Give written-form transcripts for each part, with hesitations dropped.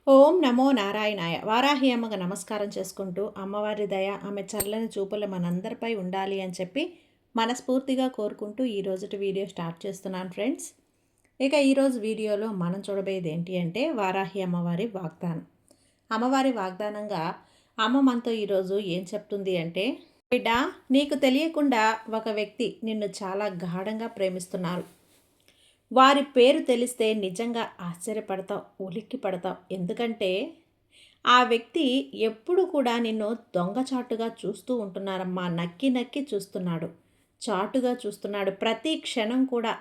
ఓం నమో నారాయణాయ. వారాహి అమ్మకు నమస్కారం చేసుకుంటూ అమ్మవారి దయ, ఆమె చల్లని చూపులు మనందరిపై ఉండాలి అని చెప్పి మనస్ఫూర్తిగా కోరుకుంటూ ఈరోజుటి వీడియో స్టార్ట్ చేస్తున్నాను ఫ్రెండ్స్. ఇక ఈరోజు వీడియోలో మనం చూడబోయేది ఏంటి అంటే వారాహి అమ్మవారి వాగ్దానం. అమ్మవారి వాగ్దానంగా అమ్మ మనతో ఈరోజు ఏం చెప్తుంది అంటే, బిడ్డ, నీకు తెలియకుండా ఒక వ్యక్తి నిన్ను చాలా గాఢంగా ప్రేమిస్తున్నారు. వారి పేరు తెలిస్తే నిజంగా ఆశ్చర్యపడతావు, ఉలిక్కి పడతావు. ఎందుకంటే ఆ వ్యక్తి ఎప్పుడు కూడా నిన్ను దొంగచాటుగా చూస్తూ ఉంటున్నారమ్మా. నక్కి నక్కి చూస్తున్నాడు, చాటుగా చూస్తున్నాడు. ప్రతి క్షణం కూడా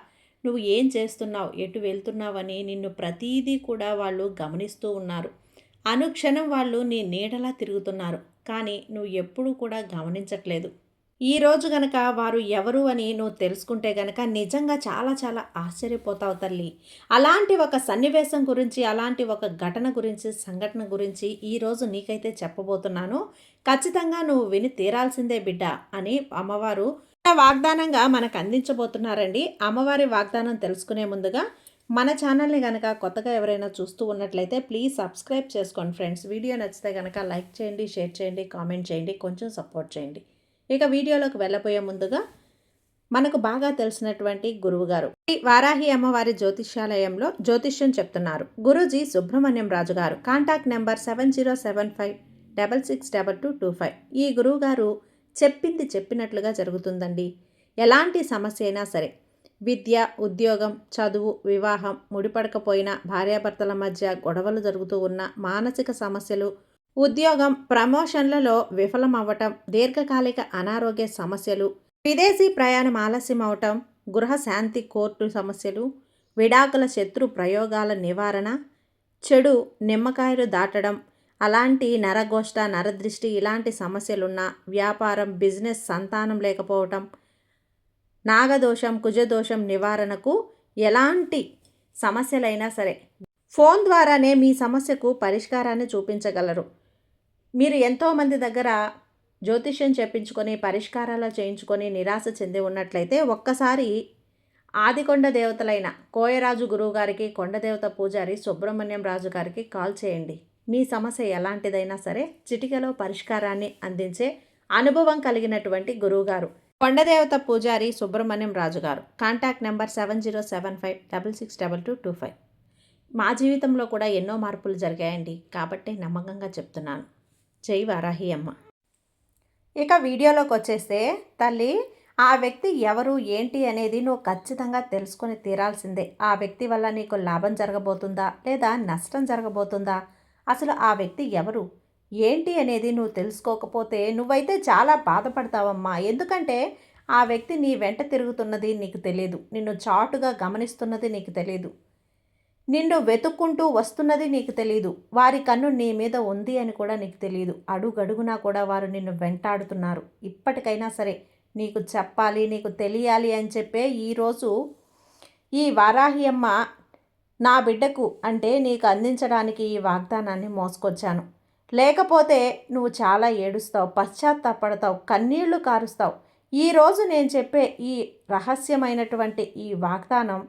నువ్వు ఏం చేస్తున్నావు, ఎటు వెళ్తున్నావని నిన్ను ప్రతీదీ కూడా వాళ్ళు గమనిస్తూ ఉన్నారు. అనుక్షణం వాళ్ళు నీ నీడలా తిరుగుతున్నారు, కానీ నువ్వు ఎప్పుడూ కూడా గమనించట్లేదు. ఈరోజు గనక వారు ఎవరు అని నువ్వు తెలుసుకుంటే గనక నిజంగా చాలా చాలా ఆశ్చర్యపోతావు తల్లి. అలాంటి ఒక సన్నివేశం గురించి, అలాంటి ఒక ఘటన గురించి, సంఘటన గురించి ఈరోజు నీకైతే చెప్పబోతున్నాను. ఖచ్చితంగా నువ్వు విని తీరాల్సిందే బిడ్డ అని అమ్మవారు వాగ్దానంగా మనకు అందించబోతున్నారండి. అమ్మవారి వాగ్దానం తెలుసుకునే ముందుగా మన ఛానల్ని కనుక కొత్తగా ఎవరైనా చూస్తూ ఉన్నట్లయితే ప్లీజ్ సబ్స్క్రైబ్ చేసుకోండి ఫ్రెండ్స్. వీడియో నచ్చితే కనుక లైక్ చేయండి, షేర్ చేయండి, కామెంట్ చేయండి, కొంచెం సపోర్ట్ చేయండి. ఇక వీడియోలోకి వెళ్ళబోయే ముందుగా మనకు బాగా తెలిసినటువంటి గురువుగారు వారాహి అమ్మవారి జ్యోతిష్యాలయంలో జ్యోతిష్యం చెప్తున్నారు. గురూజీ సుబ్రహ్మణ్యం రాజు గారు. Contact number 7075662225. ఈ గురువుగారు చెప్పింది చెప్పినట్లుగా జరుగుతుందండి. ఎలాంటి సమస్య అయినా సరే, విద్య, ఉద్యోగం, చదువు, వివాహం, ముడిపడకపోయినా, భార్యాభర్తల మధ్య గొడవలు జరుగుతూ ఉన్న, మానసిక సమస్యలు, ఉద్యోగం, ప్రమోషన్లలో విఫలమవ్వటం, దీర్ఘకాలిక అనారోగ్య సమస్యలు, విదేశీ ప్రయాణం ఆలస్యం అవటం, గృహశాంతి కోర్టు సమస్యలు, విడాకుల శత్రు ప్రయోగాల నివారణ, చెడు నిమ్మకాయలు దాటడం, అలాంటి నరగోష్ట, నరదృష్టి ఇలాంటి సమస్యలున్న, వ్యాపారం, బిజినెస్, సంతానం లేకపోవటం, నాగదోషం, కుజదోషం నివారణకు ఎలాంటి సమస్యలైనా సరే ఫోన్ ద్వారానే మీ సమస్యకు పరిష్కారాన్ని చూపించగలరు. మీరు ఎంతోమంది దగ్గర జ్యోతిష్యం చెప్పించుకొని పరిష్కారాలు చేయించుకొని నిరాశ చెంది ఉన్నట్లయితే ఒక్కసారి ఆదికొండ దేవతలైన కోయరాజు గురువు గారికి, కొండదేవత పూజారి సుబ్రహ్మణ్యం రాజు గారికి కాల్ చేయండి. మీ సమస్య ఎలాంటిదైనా సరే చిటికలో పరిష్కారాన్ని అందించే అనుభవం కలిగినటువంటి గురువుగారు కొండదేవత పూజారి సుబ్రహ్మణ్యం రాజు గారు. Contact number 7075662225. మా జీవితంలో కూడా ఎన్నో మార్పులు జరిగాయండి, కాబట్టి నమ్మకంగా చెప్తున్నాను. జై వారాహి అమ్మ. ఇక వీడియోలోకి వచ్చేస్తే తల్లి, ఆ వ్యక్తి ఎవరు ఏంటి అనేది నువ్వు ఖచ్చితంగా తెలుసుకొని తీరాల్సిందే. ఆ వ్యక్తి వల్ల నీకు లాభం జరగబోతుందా లేదా నష్టం జరగబోతుందా, అసలు ఆ వ్యక్తి ఎవరు ఏంటి అనేది నువ్వు తెలుసుకోకపోతే నువ్వైతే చాలా బాధపడతావమ్మా. ఎందుకంటే ఆ వ్యక్తి నీ వెంట తిరుగుతున్నది నీకు తెలియదు, నిన్ను చాటుగా గమనిస్తున్నది నీకు తెలియదు, నిన్ను వెతుక్కుంటూ వస్తున్నది నీకు తెలియదు, వారి కన్ను నీ మీద ఉంది అని కూడా నీకు తెలియదు. అడుగడుగునా కూడా వారు నిన్ను వెంటాడుతున్నారు. ఇప్పటికైనా సరే నీకు చెప్పాలి, నీకు తెలియాలి అని చెప్పే ఈరోజు ఈ వారాహి అమ్మ నా బిడ్డకు అంటే నీకు అందించడానికి ఈ వాగ్దానాన్ని మోసుకొచ్చాను. లేకపోతే నువ్వు చాలా ఏడుస్తావు, పశ్చాత్తాపడతావు, కన్నీళ్లు కారుస్తావు. ఈరోజు నేను చెప్పే ఈ రహస్యమైనటువంటి ఈ వాగ్దానం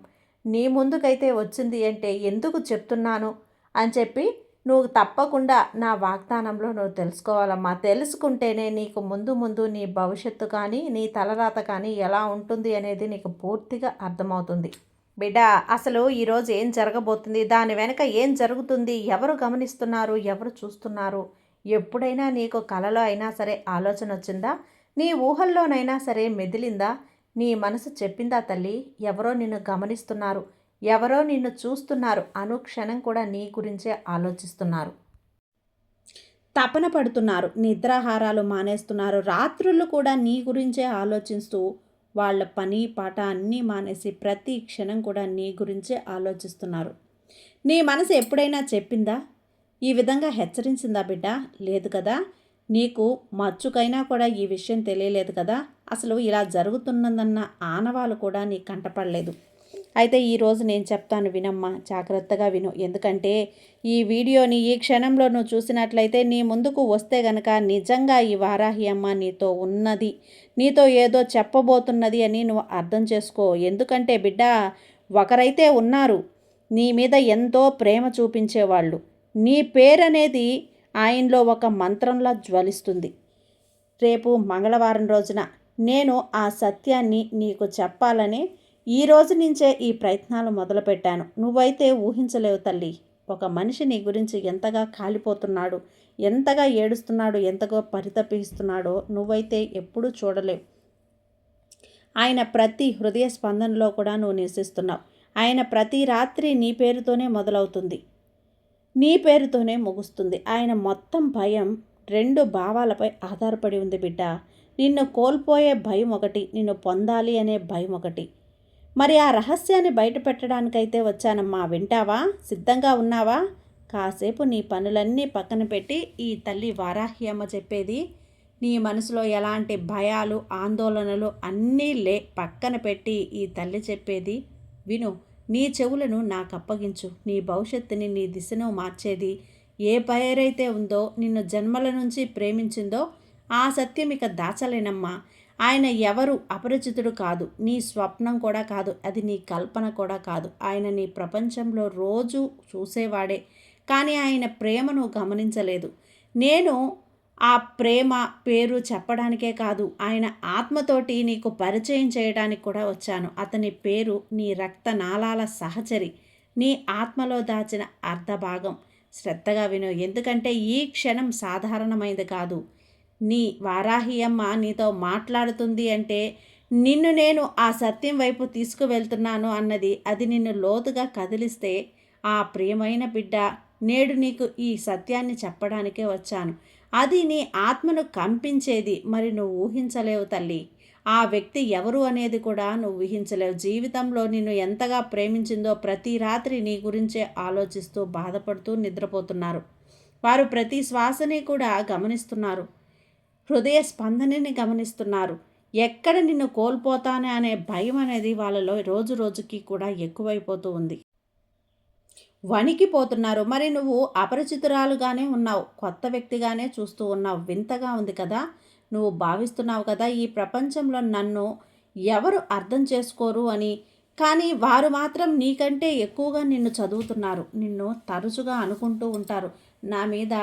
నీ ముందుకైతే వచ్చింది అంటే ఎందుకు చెప్తున్నాను అని చెప్పి నువ్వు తప్పకుండా నా వాగ్దానంలో నువ్వు తెలుసుకోవాలమ్మా. తెలుసుకుంటేనే నీకు ముందు ముందు నీ భవిష్యత్తు కానీ, నీ తలరాత కానీ ఎలా ఉంటుంది అనేది నీకు పూర్తిగా అర్థమవుతుంది. బిడ్డ, అసలు ఈరోజు ఏం జరగబోతుంది, దాని వెనక ఏం జరుగుతుంది, ఎవరు గమనిస్తున్నారు, ఎవరు చూస్తున్నారు, ఎప్పుడైనా నీకు కలలో అయినా సరే ఆలోచన వచ్చిందా, నీ ఊహల్లోనైనా సరే మెదిలిందా, నీ మనసు చెప్పిందా తల్లి? ఎవరో నిన్ను గమనిస్తున్నారు, ఎవరో నిన్ను చూస్తున్నారు, అనుక్షణం కూడా నీ గురించే ఆలోచిస్తున్నారు, తపన పడుతున్నారు, నిద్రాహారాలు మానేస్తున్నారు, రాత్రులు కూడా నీ గురించే ఆలోచిస్తూ వాళ్ళ పని పాట అన్నీ మానేసి ప్రతి క్షణం కూడా నీ గురించే ఆలోచిస్తున్నారు. నీ మనసు ఎప్పుడైనా చెప్పిందా, ఈ విధంగా హెచ్చరించిందా బిడ్డ? లేదు కదా. నీకు మచ్చుకైనా కూడా ఈ విషయం తెలియలేదు కదా. అసలు ఇలా జరుగుతున్నదన్న ఆనవాలు కూడా నీకు కంటపడలేదు. అయితే ఈరోజు నేను చెప్తాను, వినమ్మా, జాగ్రత్తగా విను. ఎందుకంటే ఈ వీడియోని ఈ క్షణంలో నువ్వు చూసినట్లయితే నీ ముందుకు వస్తే గనక నిజంగా ఈ వారాహి అమ్మ నీతో ఉన్నది, నీతో ఏదో చెప్పబోతున్నది అని నువ్వు అర్థం చేసుకో. ఎందుకంటే బిడ్డ, ఒకరైతే ఉన్నారు నీ మీద ఎంతో ప్రేమ చూపించేవాళ్ళు, నీ పేరనేది ఆయనలో ఒక మంత్రంలా జ్వలిస్తుంది. రేపు మంగళవారం రోజున నేను ఆ సత్యాన్ని నీకు చెప్పాలని ఈ రోజు నుంచే ఈ ప్రయత్నాలు మొదలుపెట్టాను. నువ్వైతే ఊహించలేవు తల్లి. ఒక మనిషి నీ గురించి ఎంతగా కాలిపోతున్నాడు, ఎంతగా ఏడుస్తున్నాడు, ఎంతగా పరితపిస్తున్నాడో నువ్వైతే ఎప్పుడూ చూడలేవు. ఆయన ప్రతి హృదయ స్పందనలో కూడా నువ్వు నివసిస్తున్నావు. ఆయన ప్రతి రాత్రి నీ పేరుతోనే మొదలవుతుంది, నీ పేరుతోనే ముగుస్తుంది. ఆయన మొత్తం భయం 2 భావాలపై ఆధారపడి ఉంది బిడ్డ. నిన్ను కోల్పోయే భయం ఒకటి, నిన్ను పొందాలి అనే భయం ఒకటి. మరి ఆ రహస్యాన్ని బయట పెట్టడానికైతే వచ్చానమ్మా. వింటావా? సిద్ధంగా ఉన్నావా? కాసేపు నీ పనులన్నీ పక్కన పెట్టి ఈ తల్లి వారాహి అమ్మ చెప్పేది నీ మనసులో ఎలాంటి భయాలు, ఆందోళనలు అన్నీ పక్కన పెట్టి ఈ తల్లి చెప్పేది విను. నీ చెవులను నాకు అప్పగించు. నీ భవిష్యత్తుని, నీ దిశను మార్చేది ఏ పేరైతే ఉందో, నిన్ను జన్మల నుంచి ప్రేమించిందో ఆ సత్యం ఇక దాచలేనమ్మా. ఆయన ఎవరు అపరిచితుడు కాదు, నీ స్వప్నం కూడా కాదు, అది నీ కల్పన కూడా కాదు. ఆయన నీ ప్రపంచంలో రోజు చూసేవాడే, కానీ ఆయన ప్రేమను గమనించలేదు. నేను ఆ ప్రేమ పేరు చెప్పడానికే కాదు, ఆయన ఆత్మతోటి నీకు పరిచయం చేయడానికి కూడా వచ్చాను. అతని పేరు నీ రక్తనాళాల సహచరి, నీ ఆత్మలో దాచిన అర్ధభాగం. శ్రద్ధగా విను, ఎందుకంటే ఈ క్షణం సాధారణమైనది కాదు. నీ వారాహి అమ్మ నీతో మాట్లాడుతుంది అంటే నిన్ను నేను ఆ సత్యం వైపు తీసుకువెళ్తున్నాను అన్నది. అది నిన్ను లోతుగా కదిలిస్తే ఆ ప్రియమైన బిడ్డ, నేడు నీకు ఈ సత్యాన్ని చెప్పడానికే వచ్చాను. అది నీ ఆత్మను కంపించేది. మరి నువ్వు ఊహించలేవు తల్లి. ఆ వ్యక్తి ఎవరు అనేది కూడా నువ్వు ఊహించలేవు. జీవితంలో నిన్ను ఎంతగా ప్రేమించిందో ప్రతి రాత్రి నీ గురించే ఆలోచిస్తూ బాధపడుతూ నిద్రపోతున్నారు. వారు ప్రతి శ్వాసని కూడా గమనిస్తున్నారు, హృదయ స్పందనని గమనిస్తున్నారు. ఎక్కడ నిన్ను కోల్పోతానే అనే భయం అనేది వాళ్ళలో రోజు రోజుకి కూడా ఎక్కువైపోతూ ఉంది. వణికిపోతున్నారు. మరి నువ్వు అపరిచితురాలుగానే ఉన్నావు, కొత్త వ్యక్తిగానే చూస్తూ ఉన్నావు. వింతగా ఉంది కదా. నువ్వు భావిస్తున్నావు కదా, ఈ ప్రపంచంలో నన్ను ఎవరు అర్థం చేసుకోరు అని. కానీ వారు మాత్రం నీకంటే ఎక్కువగా నిన్ను చదువుతున్నారు, నిన్ను తరచుగా అనుకుంటూ ఉంటారు. నా మీద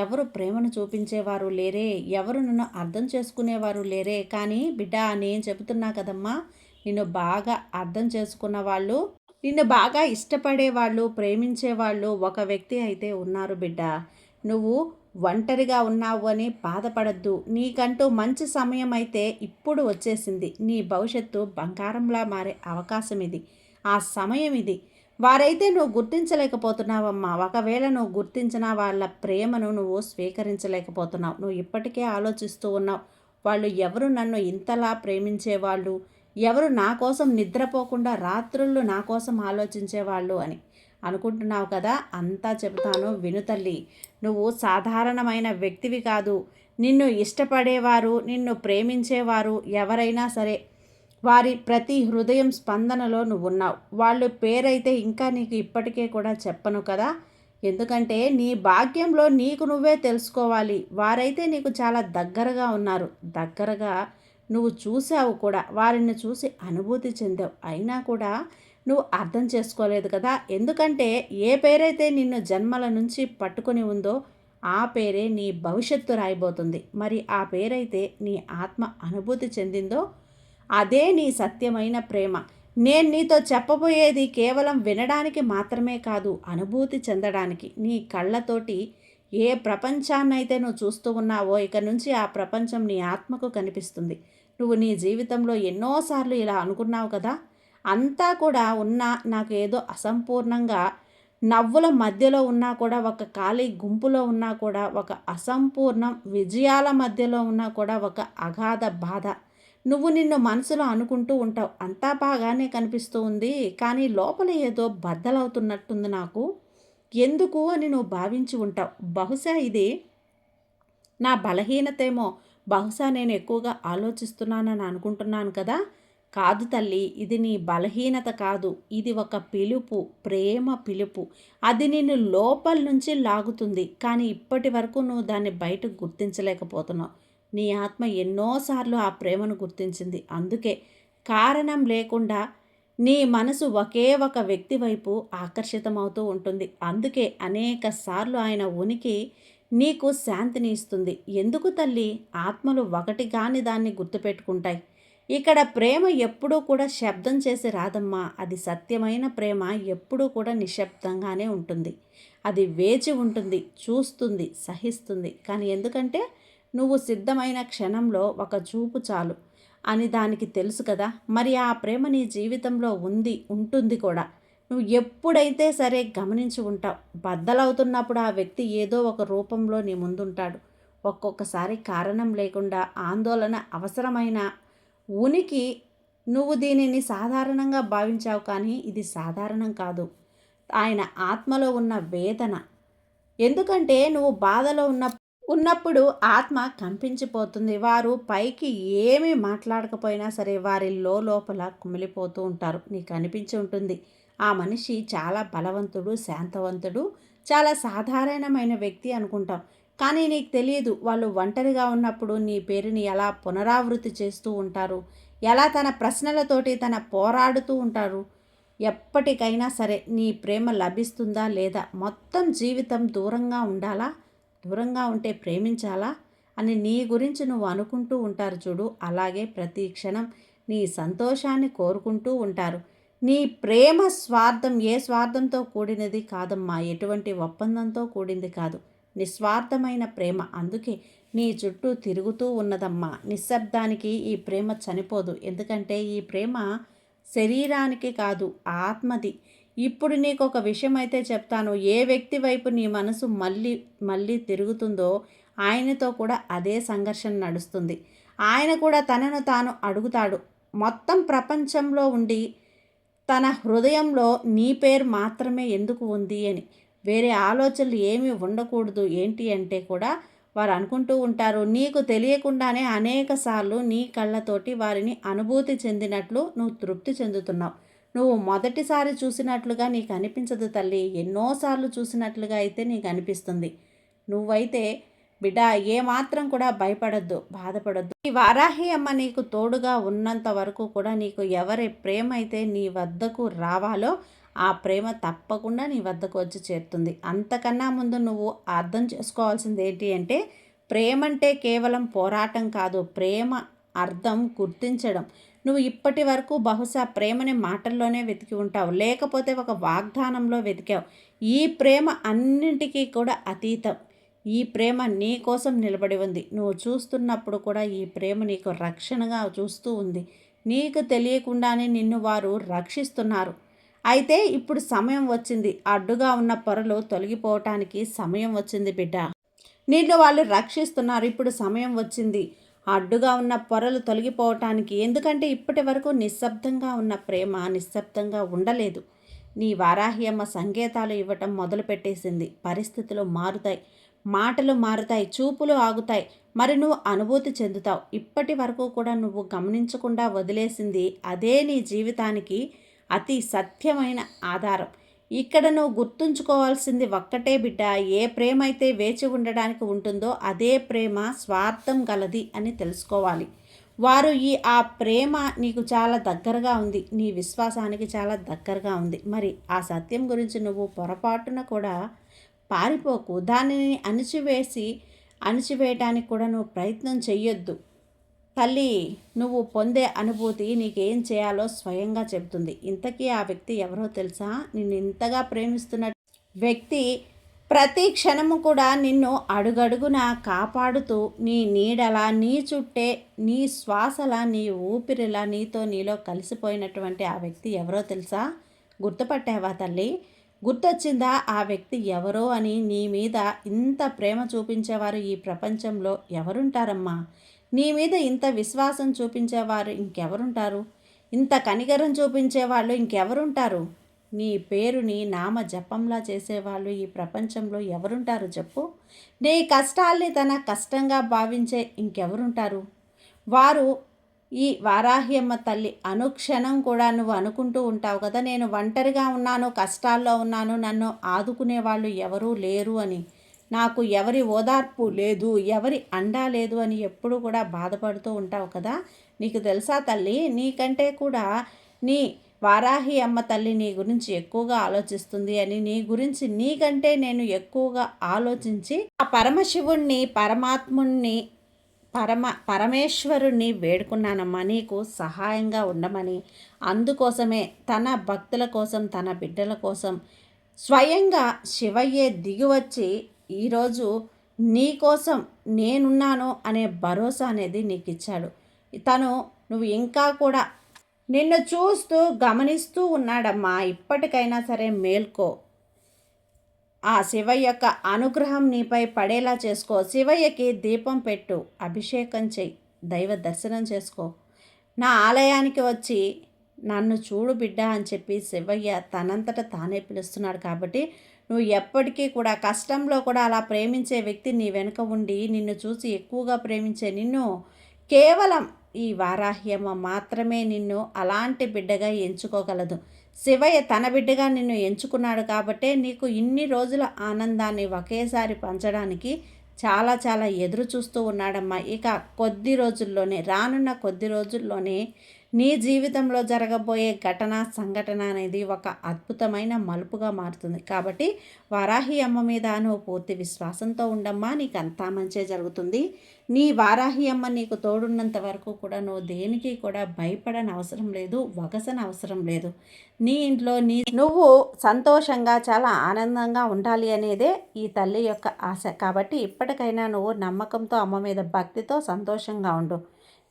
ఎవరు ప్రేమను చూపించేవారు లేరే, ఎవరు నన్ను అర్థం చేసుకునేవారు లేరే. కానీ బిడ్డ, నేను చెబుతున్నా కదమ్మా, నిన్ను బాగా అర్థం చేసుకున్న వాళ్ళు, నిన్ను బాగా ఇష్టపడేవాళ్ళు, ప్రేమించేవాళ్ళు ఒక వ్యక్తి అయితే ఉన్నారు బిడ్డ. నువ్వు ఒంటరిగా ఉన్నావు అని బాధపడద్దు. నీకంటూ మంచి సమయం అయితే ఇప్పుడు వచ్చేసింది. నీ భవిష్యత్తు బంగారంలా మారే అవకాశం ఇది, ఆ సమయం ఇది. వారైతే నువ్వు గుర్తించలేకపోతున్నావమ్మా. ఒకవేళ నువ్వు గుర్తించిన వాళ్ళ ప్రేమను నువ్వు స్వీకరించలేకపోతున్నావు. నువ్వు ఇప్పటికే ఆలోచిస్తూ ఉన్నావు, వాళ్ళు ఎవరు నన్ను ఇంతలా ప్రేమించేవాళ్ళు, ఎవరు నా కోసం నిద్రపోకుండా రాత్రుళ్ళు నా కోసం ఆలోచించేవాళ్ళు అని అనుకుంటున్నావు కదా. అంతా చెబుతాను విను తల్లి. నువ్వు సాధారణమైన వ్యక్తివి కాదు. నిన్ను ఇష్టపడేవారు, నిన్ను ప్రేమించేవారు ఎవరైనా సరే, వారి ప్రతి హృదయం స్పందనలో నువ్వు ఉన్నావు. వాళ్ళు పేరైతే ఇంకా నీకు ఇప్పటికే కూడా చెప్పను కదా, ఎందుకంటే నీ భాగ్యంలో నీకు నువ్వే తెలుసుకోవాలి. వారైతే నీకు చాలా దగ్గరగా ఉన్నారు, దగ్గరగా నువ్వు చూసావు కూడా, వారిని చూసి అనుభూతి చెందావు. అయినా కూడా నువ్వు అర్థం చేసుకోలేదు కదా. ఎందుకంటే ఏ పేరైతే నిన్ను జన్మల నుంచి పట్టుకొని ఉందో ఆ పేరే నీ భవిష్యత్తు రాయబోతుంది. మరి ఆ పేరైతే నీ ఆత్మ అనుభూతి చెందిందో అదే నీ సత్యమైన ప్రేమ. నేను నీతో చెప్పబోయేది కేవలం వినడానికి మాత్రమే కాదు, అనుభూతి చెందడానికి. నీ కళ్ళతోటి ఏ ప్రపంచాన్నైతే నువ్వు చూస్తూ ఉన్నావో ఇక నుంచి ఆ ప్రపంచం నీ ఆత్మకు కనిపిస్తుంది. నువ్వు నీ జీవితంలో ఎన్నోసార్లు ఇలా అనుకున్నావు కదా, అంతా కూడా ఉన్నా నాకు ఏదో అసంపూర్ణంగా, నవ్వుల మధ్యలో ఉన్నా కూడా, ఒక ఖాళీ గుంపులో ఉన్నా కూడా, ఒక అసంపూర్ణం విజయాల మధ్యలో ఉన్నా కూడా ఒక అగాధ బాధ నువ్వు నిన్ను మనసులో అనుకుంటూ ఉంటావు. అంతా బాగానే కనిపిస్తూ ఉంది, కానీ లోపల ఏదో బద్దలవుతున్నట్టుంది నాకు, ఎందుకు అని నువ్వు భావించి ఉంటావు. బహుశా ఇది నా బలహీనతేమో, బహుశా నేను ఎక్కువగా ఆలోచిస్తున్నానని అనుకుంటున్నాను కదా. కాదు తల్లి, ఇది నీ బలహీనత కాదు, ఇది ఒక పిలుపు, ప్రేమ పిలుపు. అది నిన్ను లోపల నుంచి లాగుతుంది, కానీ ఇప్పటి వరకు నువ్వు దాన్ని బయటకు గుర్తించలేకపోతున్నావు. నీ ఆత్మ ఎన్నోసార్లు ఆ ప్రేమను గుర్తించింది. అందుకే కారణం లేకుండా నీ మనసు ఒకే ఒక వ్యక్తి వైపు ఆకర్షితమవుతూ ఉంటుంది. అందుకే అనేక సార్లు ఆయన ఉనికి నీకు శాంతిని ఇస్తుంది. ఎందుకు తల్లి? ఆత్మలు ఒకటి కాని దాన్ని గుర్తుపెట్టుకుంటాయి. ఇక్కడ ప్రేమ ఎప్పుడూ కూడా శబ్దం చేసి రాదమ్మా. అది సత్యమైన ప్రేమ ఎప్పుడూ కూడా నిశ్శబ్దంగానే ఉంటుంది. అది వేచి ఉంటుంది, చూస్తుంది, సహిస్తుంది. కానీ ఎందుకంటే నువ్వు సిద్ధమైన క్షణంలో ఒక చూపు చాలు అని దానికి తెలుసు కదా. మరి ఆ ప్రేమ నీ జీవితంలో ఉంటుంది కూడా. నువ్వు ఎప్పుడైతే సరే గమనించి ఉంటావు. బద్దలవుతున్నప్పుడు ఆ వ్యక్తి ఏదో ఒక రూపంలో నీ ముందుంటాడు. ఒక్కొక్కసారి కారణం లేకుండా ఆందోళన అవసరమైన ఉనికి. నువ్వు దీనిని సాధారణంగా భావించావు, కానీ ఇది సాధారణం కాదు. ఆయన ఆత్మలో ఉన్న వేదన. ఎందుకంటే నువ్వు బాధలో ఉన్నప్పుడు ఆత్మ కంపించిపోతుంది. వారు పైకి ఏమీ మాట్లాడకపోయినా సరే వారి లోపల కుమిలిపోతూ ఉంటారు. నీకు అనిపించి ఉంటుంది ఆ మనిషి చాలా బలవంతుడు, శాంతవంతుడు, చాలా సాధారణమైన వ్యక్తి అనుకుంటాం. కానీ నీకు తెలియదు వాళ్ళు ఒంటరిగా ఉన్నప్పుడు నీ పేరుని ఎలా పునరావృత్తి చేస్తూ ఉంటారు, ఎలా తన ప్రశ్నలతోటి పోరాడుతూ ఉంటారు. ఎప్పటికైనా సరే నీ ప్రేమ లభిస్తుందా లేదా? మొత్తం జీవితం దూరంగా ఉండాలా? దూరంగా ఉంటే ప్రేమించాలా అని నీ గురించి నువ్వు అనుకుంటూ ఉంటారు చూడు. అలాగే ప్రతి క్షణం నీ సంతోషాన్ని కోరుకుంటూ ఉంటారు. నీ ప్రేమ స్వార్థం ఏ స్వార్థంతో కూడినది కాదమ్మా. ఎటువంటి ఒప్పందంతో కూడింది కాదు. నిస్వార్థమైన ప్రేమ. అందుకే నీ చుట్టూ తిరుగుతూ ఉన్నదమ్మా. నిశ్శబ్దానికి ఈ ప్రేమ చనిపోదు. ఎందుకంటే ఈ ప్రేమ శరీరానికి కాదు, ఆత్మది. ఇప్పుడు నీకు ఒక విషయం అయితే చెప్తాను. ఏ వ్యక్తి వైపు నీ మనసు మళ్ళీ మళ్ళీ తిరుగుతుందో ఆయనతో కూడా అదే సంఘర్షణ నడుస్తుంది. ఆయన కూడా తనను తాను అడుగుతాడు. మొత్తం ప్రపంచంలో ఉండి తన హృదయంలో నీ పేరు మాత్రమే ఎందుకు ఉంది అని. వేరే ఆలోచనలు ఏమీ ఉండకూడదు. ఏంటి అంటే కూడా వారు అనుకుంటూ ఉంటారు. నీకు తెలియకుండానే అనేక సార్లు నీ కళ్ళతోటి వారిని అనుభూతి చెందినట్లు నువ్వు తృప్తి చెందుతున్నావు. నువ్వు మొదటిసారి చూసినట్లుగా నీకు అనిపించదు తల్లి. ఎన్నోసార్లు చూసినట్లుగా అయితే నీకు అనిపిస్తుంది. నువ్వైతే బిడ్డ ఏమాత్రం కూడా భయపడద్దు, బాధపడద్దు. ఈ వారాహి అమ్మ నీకు తోడుగా ఉన్నంత వరకు కూడా నీకు ఎవరి ప్రేమ అయితే నీ వద్దకు రావాలో ఆ ప్రేమ తప్పకుండా నీ వద్దకు వచ్చి చేరుతుంది. అంతకన్నా ముందు నువ్వు అర్థం చేసుకోవాల్సింది ఏంటి అంటే, ప్రేమ అంటే కేవలం పోరాటం కాదు. ప్రేమ అర్థం గుర్తించడం. నువ్వు ఇప్పటి వరకు బహుశా ప్రేమని మాటల్లోనే వెతికి ఉంటావు, లేకపోతే ఒక వాగ్దానంలో వెతికావు. ఈ ప్రేమ అన్నింటికీ కూడా అతీతం. ఈ ప్రేమ నీ కోసం నిలబడి ఉంది. నువ్వు చూస్తున్నప్పుడు కూడా ఈ ప్రేమ నీకు రక్షణగా చూస్తూ ఉంది. నీకు తెలియకుండానే నిన్ను వారు రక్షిస్తున్నారు. అయితే ఇప్పుడు సమయం వచ్చింది. అడ్డుగా ఉన్న పొరలు తొలగిపోవటానికి సమయం వచ్చింది బిడ్డ. నిన్ను వాళ్ళు రక్షిస్తున్నారు. ఇప్పుడు సమయం వచ్చింది అడ్డుగా ఉన్న పొరలు తొలగిపోవటానికి. ఎందుకంటే ఇప్పటి వరకు నిశ్శబ్దంగా ఉన్న ప్రేమ నిశ్శబ్దంగా ఉండలేదు. నీ వారాహి అమ్మ సంకేతాలు ఇవ్వటం మొదలుపెట్టేసింది. పరిస్థితులు మారుతాయి, మాటలు మారుతాయి, చూపులు ఆగుతాయి. మరి నువ్వు అనుభూతి చెందుతావు. ఇప్పటి వరకు కూడా నువ్వు గమనించకుండా వదిలేసింది అదే నీ జీవితానికి అతి సత్యమైన ఆధారం. ఇక్కడ నువ్వు గుర్తుంచుకోవాల్సింది ఒక్కటే బిడ్డ. ఏ ప్రేమ అయితే వేచి ఉండడానికి ఉంటుందో అదే ప్రేమ స్వార్థం గలది అని తెలుసుకోవాలి. వారు ఆ ప్రేమ నీకు చాలా దగ్గరగా ఉంది, నీ విశ్వాసానికి చాలా దగ్గరగా ఉంది. మరి ఆ సత్యం గురించి నువ్వు పొరపాటున కూడా పారిపోకు. దానిని అణిచివేయటానికి కూడా నువ్వు ప్రయత్నం చెయ్యొద్దు. తల్లి, నువ్వు పొందే అనుభూతి నీకేం చేయాలో స్వయంగా చెబుతుంది. ఇంతకీ ఆ వ్యక్తి ఎవరో తెలుసా? నిన్ను ఇంతగా ప్రేమిస్తున్న వ్యక్తి ప్రతి క్షణము కూడా నిన్ను అడుగడుగున కాపాడుతూ నీ నీడలా, నీ చుట్టే, నీ శ్వాసలా, నీ ఊపిరిలా నీలో కలిసిపోయినటువంటి ఆ వ్యక్తి ఎవరో తెలుసా? గుర్తుపట్టావా తల్లి? గుర్తొచ్చిందా ఆ వ్యక్తి ఎవరో అని? నీ మీద ఇంత ప్రేమ చూపించేవారు ఈ ప్రపంచంలో ఎవరుంటారమ్మా? నీ మీద ఇంత విశ్వాసం చూపించేవారు ఇంకెవరుంటారు? ఇంత కనికరం చూపించేవాళ్ళు ఇంకెవరుంటారు? నీ పేరుని నామ జపంలా చేసేవాళ్ళు ఈ ప్రపంచంలో ఎవరుంటారు చెప్పు? నీ కష్టాల్ని తన కష్టంగా భావించే ఇంకెవరుంటారు? వారు ఈ వారాహ్యమ్మ తల్లి. అనుక్షణం కూడా నువ్వు అనుకుంటూ ఉంటావు కదా, నేను ఒంటరిగా ఉన్నాను, కష్టాల్లో ఉన్నాను, నన్ను ఆదుకునే వాళ్ళు ఎవరూ లేరు అని. నాకు ఎవరి ఓదార్పు లేదు, ఎవరి అండా లేదు అని ఎప్పుడు కూడా బాధపడుతూ ఉంటావు కదా. నీకు తెలుసా తల్లి, నీకంటే కూడా నీ వారాహి అమ్మ తల్లి నీ గురించి ఎక్కువగా ఆలోచిస్తుంది అని, నీ గురించి నీకంటే నేను ఎక్కువగా ఆలోచించి ఆ పరమశివుణ్ణి, పరమాత్ముణ్ణి, పరమేశ్వరుణ్ణి వేడుకున్నానమ్మా నీకు సహాయంగా ఉండమని. అందుకోసమే తన భక్తుల కోసం, తన బిడ్డల కోసం స్వయంగా శివయ్యే దిగివచ్చి ఈరోజు నీ కోసం నేనున్నాను అనే భరోసా అనేది నీకు ఇచ్చాడు. నువ్వు ఇంకా కూడా నిన్ను చూస్తూ గమనిస్తూ ఉన్నాడమ్మా. ఇప్పటికైనా సరే మేల్కో. ఆ శివయ్య యొక్క అనుగ్రహం నీపై పడేలా చేసుకో. శివయ్యకి దీపం పెట్టు, అభిషేకం చెయ్యి, దైవ దర్శనం చేసుకో. నా ఆలయానికి వచ్చి నన్ను చూడు బిడ్డ అని చెప్పి శివయ్య తనంతట తానే పిలుస్తున్నాడు. కాబట్టి నువ్వు ఎప్పటికీ కూడా కష్టంలో కూడా అలా ప్రేమించే వ్యక్తి నీ వెనుక ఉండి నిన్ను చూసి ఎక్కువగా ప్రేమించే నిన్ను కేవలం ఈ వారాహ్యమ్మ మాత్రమే నిన్ను అలాంటి బిడ్డగా ఎంచుకోగలదు. శివయ్య తన బిడ్డగా నిన్ను ఎంచుకున్నాడు కాబట్టే నీకు ఇన్ని రోజుల ఆనందాన్ని ఒకేసారి పంచడానికి చాలా చాలా ఎదురు చూస్తూ ఉన్నాడమ్మా. ఇక కొద్ది రోజుల్లోనే, రానున్న కొద్ది రోజుల్లోనే నీ జీవితంలో జరగబోయే సంఘటన అనేది ఒక అద్భుతమైన మలుపుగా మారుతుంది. కాబట్టి వారాహి అమ్మ మీద నువ్వు పూర్తి విశ్వాసంతో ఉండమ్మా, నీకు అంతా మంచే జరుగుతుంది. నీ వారాహి అమ్మ నీకు తోడున్నంత వరకు కూడా నువ్వు దేనికి కూడా భయపడని అవసరం లేదు, వగసని అవసరం లేదు. నీ ఇంట్లో నువ్వు సంతోషంగా చాలా ఆనందంగా ఉండాలి అనేదే ఈ తల్లి యొక్క ఆశ. కాబట్టి ఇప్పటికైనా నువ్వు నమ్మకంతో, అమ్మ మీద భక్తితో సంతోషంగా ఉండు.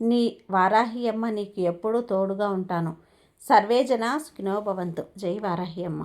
నీ వారాహి అమ్మ నీకు ఎప్పుడూ తోడుగా ఉంటాను. సర్వేజన సుఖినో భవంతు. జై వారాహి అమ్మ.